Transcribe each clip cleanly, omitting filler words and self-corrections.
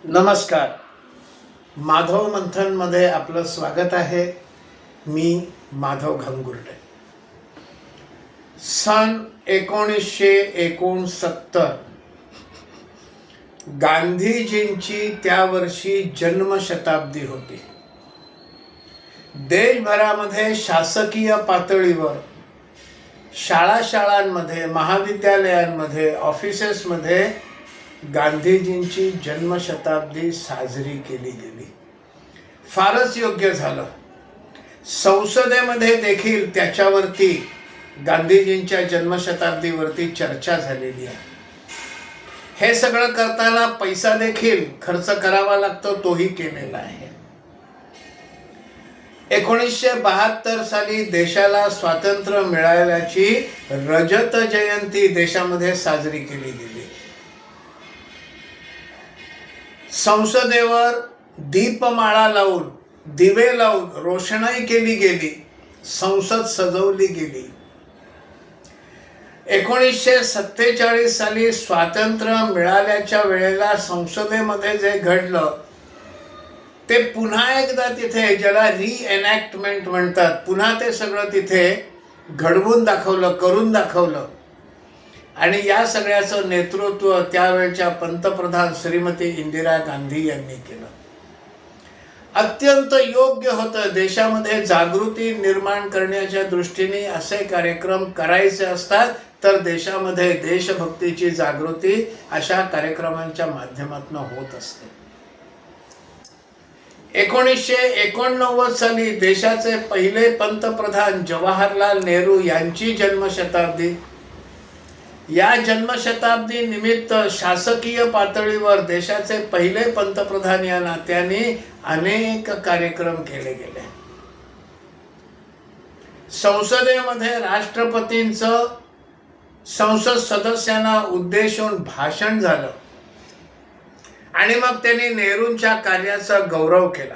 नमस्कार. माधव मंथनमध्ये आपलं स्वागत आहे. मी माधव घंगुर्डे. सन 1969 गांधीजींची त्या वर्षी जन्मशताब्दी होती. देशभरामध्ये शासकीय पातळीवर शाळांमध्ये, महाविद्यालयांमध्ये, ऑफिसेसमध्ये गांधीजींची जन्मशताब्दी साजरी केली गेली. फारच योग्य झालं. संसदेमध्ये देखील त्याच्यावरती, गांधीजींच्या जन्मशताब्दीवरती चर्चा झालेली आहे. हे सगळं करताना पैसा देखील खर्च करावा लागतो, तोही केलेला आहे. 1972 साली देशाला स्वातंत्र्य मिळाल्याची रजत जयंती देशामध्ये साजरी केली गेली. संसदेवर दीपमाळा लावून, दिवे लावून रोषणाई केली गेली. संसद सजवली गेली. 1947 साली स्वातंत्र्य मिळाल्याच्या वेळेला संसदेमध्ये जे घडलं ते पुन्हा एकदा तिथे, ज्याला रिएनॅक्टमेंट म्हणतात, पुन्हा ते सगळं तिथे घडवून दाखवलं, करून दाखवलं. आणि या सगळ्याचं नेतृत्व त्यावेळच्या पंतप्रधान श्रीमती इंदिरा गांधी यांनी केलं. अत्यंत योग्य होतं. देशामध्ये जागृती निर्माण करण्याच्या दृष्टीने असे कार्यक्रम करायचे असतात, तर देशामध्ये देशभक्तीची जागृती अशा कार्यक्रमांच्या माध्यमातून होत असते. 1989 साली देशाचे पहिले पंतप्रधान जवाहरलाल नेहरू यांची जन्मशताब्दी. या जन्मशताब्दी निमित्त शासकीय पातळीवर देशाचे पहिले पंतप्रधान या नात्याने अनेक कार्यक्रम केले गेले. संसदेमध्ये राष्ट्रपतींचं संसद सदस्यांना उद्देशून भाषण झालं आणि मग त्यांनी नेहरूंच्या कार्याचा गौरव केला.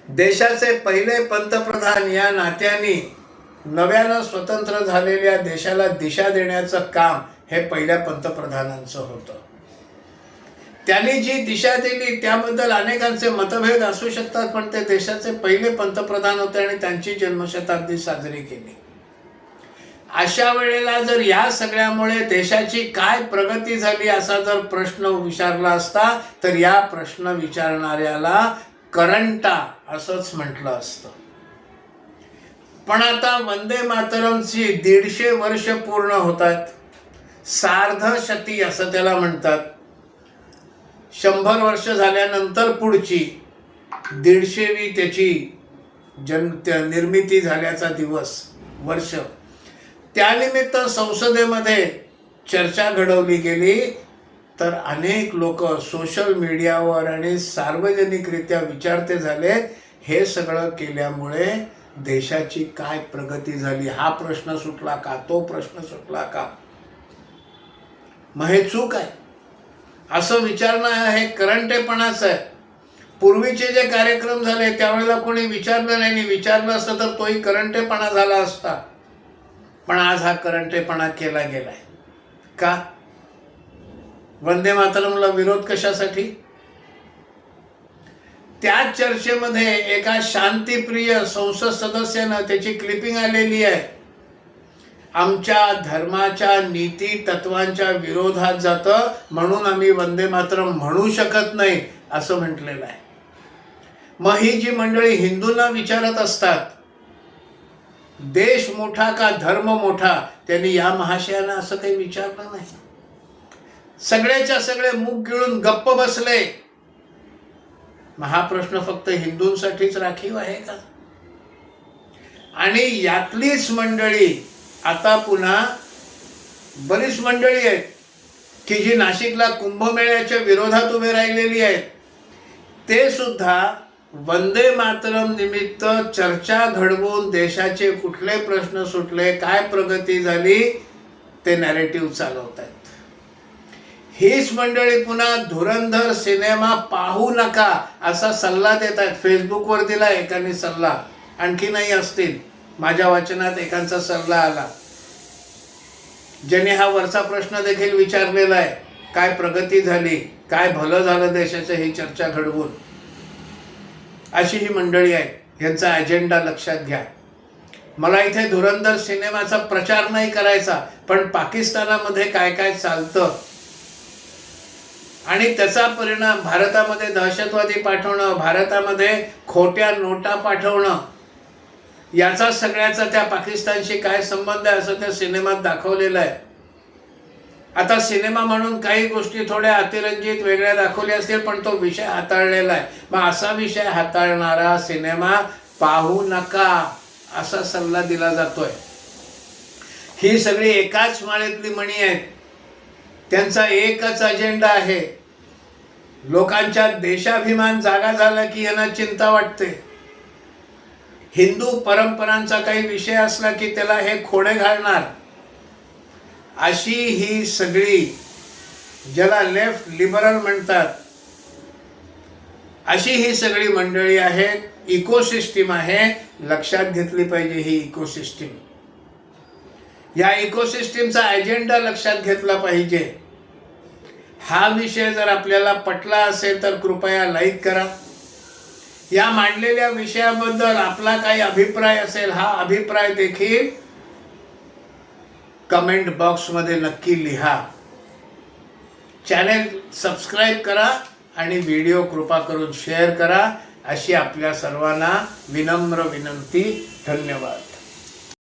देशाचे पहिले पंतप्रधान या नात्याने नव्यानं स्वतंत्र झालेल्या देशाला दिशा देण्याचं काम हे पहिल्या पंतप्रधानांचं होतं. त्यांनी जी दिशा दिली त्याबद्दल अनेकांचे मतभेद असू शकतात, पण ते देशाचे पहिले पंतप्रधान होते आणि त्यांची जन्मशताब्दी साजरी केली. अशा वेळेला जर या सगळ्यामुळे देशाची काय प्रगती झाली असा जर प्रश्न विचारला असता, तर या प्रश्न विचारणाऱ्याला करंटा असंच म्हटलं असतं. पण आता वंदे मातरमची 150 वर्ष पूर्ण होतात. सार्धशती असं त्याला म्हणतात. 100 वर्ष झाल्यानंतर पुढची 150वी त्याची निर्मिती झाल्याचा दिवस, वर्ष. त्यानिमित्त संसदेमध्ये चर्चा घडवली गेली. तर अनेक लोक सोशल मीडियावर आणि सार्वजनिकरित्या विचारते झाले, हे सगळं केल्यामुळे देशाची काय प्रगती झाली, हा प्रश्न सुटला का, तो प्रश्न सुटला का, मग हे चूक आहे असं विचारणं हे करंटेपणाचं आहे. पूर्वीचे जे कार्यक्रम झाले त्यावेळेला कोणी विचारलं नाही, विचारलं असतं तर तोही करंटेपणा झाला असता. पण आज हा करंटेपणा केला गेलाय का? वंदे मातरमला विरोध कशासाठी? त्याच चर्चेमध्ये एका शांतिप्रिय संसद सदस्यानं, त्याची क्लिपिंग आलेली आहे, आमच्या धर्माच्या नीती तत्वांच्या विरोधात जातं म्हणून आम्ही वंदे मातरम म्हणू शकत नाही असं म्हटलेलं आहे. मग ही जी मंडळी हिंदूंना विचारत असतात देश मोठा का धर्म मोठा, त्यांनी या महाशयानं असं काही विचारलं नाही. सगळेच्या सगळे मुख गिळून गप्प बसले. हा प्रश्न फक्त हिंदूंसाठीच राखीव आहे का? आणि यातलीच मंडळी आता पुन्हा बरीच मंडळी आहेत की जी नाशिकला कुंभमेळ्याच्या विरोधात उभे राहिलेली आहेत. ते सुद्धा वंदे मातरम निमित्त चर्चा घडवून देशाचे कुठले प्रश्न सुटले, काय प्रगती झाली, ते नॅरेटिव्ह चालवत आहेत. हीच मंडळी पुन्हा धुरंधर सिनेमा पाहू नका असा सल्ला देत आहेत. फेसबुकवर दिला एकाने सल्ला, आणखी नाही असतील. माझ्या वाचनात एकांचा सल्ला आला, ज्याने हा वरचा प्रश्न देखील विचारलेला आहे, काय प्रगती झाली, काय भलं झालं देशाचं ही चर्चा घडवून, अशी ही मंडळी आहे. यांचा अजेंडा लक्षात घ्या. मला इथे धुरंधर सिनेमाचा प्रचार नाही करायचा, पण पाकिस्तानामध्ये काय काय चालतं आणि त्याचा परिणाम भारतामध्ये दहशतवादी पाठवणं, भारतामध्ये खोट्या नोटा पाठवणं, याचा सगळ्याचा त्या पाकिस्तानशी काय संबंध आहे असं त्या सिनेमात दाखवलेलं आहे. आता सिनेमा म्हणून काही गोष्टी थोड्या अतिरंजित वेगळ्या दाखवल्या असतील, पण तो विषय हाताळलेला आहे. मग असा विषय हाताळणारा सिनेमा पाहू नका असा सल्ला दिला जातोय. ही सगळी एकाच माळेतली मणी आहेत. त्यांचा एकच अजेंडा आहे. लोकांच्या देशाभिमान जागा झाला की यांना चिंता वाटते. हिंदू परंपरांचा काही विषय असला की त्याला हे खोडे घालणार, अशी ही सगळी, ज्याला लेफ्ट लिबरल म्हणतात, अशी ही सगळी मंडळी आहेत. इकोसिस्टीम आहे, लक्षात घेतली पाहिजे ही इकोसिस्टीम. या इकोसिस्टीमचा अजेंडा लक्षात घेतला पाहिजे. हा विषय जर आपल्याला पटला असेल तर कृपया लाईक करा. या मांडलेल्या विषयाबद्दल आपला काही अभिप्राय असेल, हा अभिप्राय देखील कमेंट बॉक्समध्ये नक्की लिहा. चॅनेल सबस्क्राईब करा आणि व्हिडिओ कृपा करून शेअर करा, अशी आपल्या सर्वांना विनम्र विनंती. धन्यवाद.